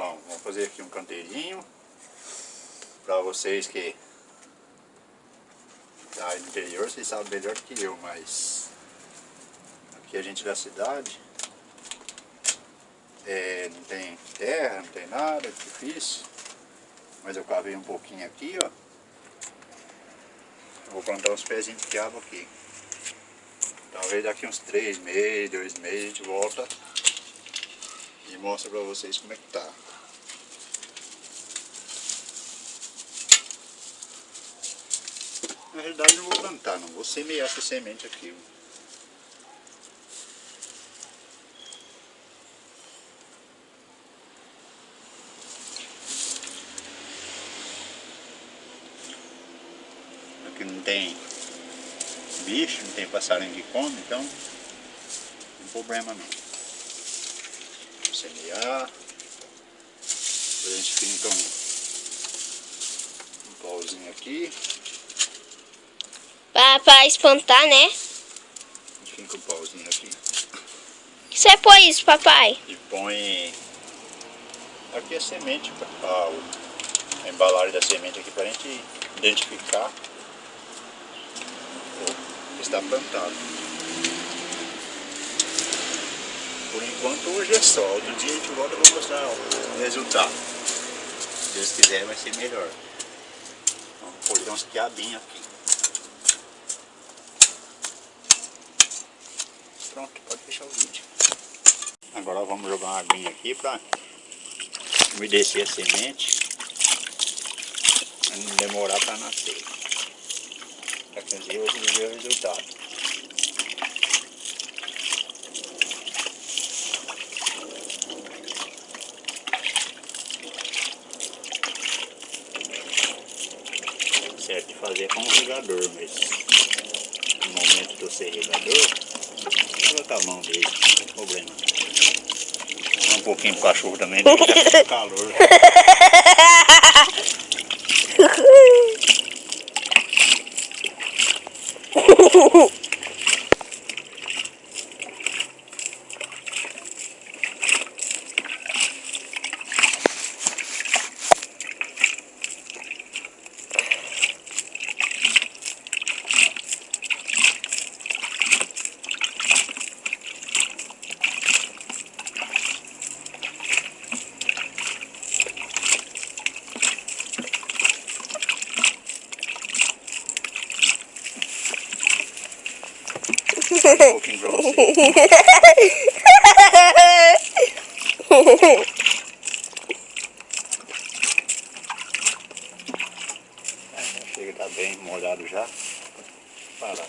Bom, vamos fazer aqui um canteirinho para vocês que tá aí no interior, vocês sabem melhor do que eu, mas aqui a gente da cidade não tem terra, não tem nada, é difícil. Mas eu cavei um pouquinho aqui, ó. Eu vou plantar uns pezinhos de quiabo aqui. Talvez daqui uns 3 meses, 2 meses a gente volta e mostra pra vocês como é que tá. Na realidade não vou plantar, não vou semear essa semente aqui. Aqui não tem bicho, não tem passarinho que come, então não tem problema não. Vou semear, depois a gente finca um pauzinho aqui. Pra espantar, né? A gente finca um pauzinho aqui. Que você põe isso, papai? E põe aqui a semente, a embalagem da semente aqui pra gente identificar que está plantado. Por enquanto hoje é só, outro dia a gente volta para mostrar o resultado. Se Deus quiser vai ser melhor. Vamos colher uns quiabinhos aqui. Pronto, pode fechar o vídeo. Agora vamos jogar uma aguinha aqui para umedecer a semente, para não demorar para nascer. Para que você ver o resultado. Certo de fazer com um regador, mas no momento de eu ser regador, colocar a mão dele, não tem problema. Um pouquinho pro cachorro também, né? Já tá com calor. Um pouquinho pra você. Chega, tá bem molhado já. Parar.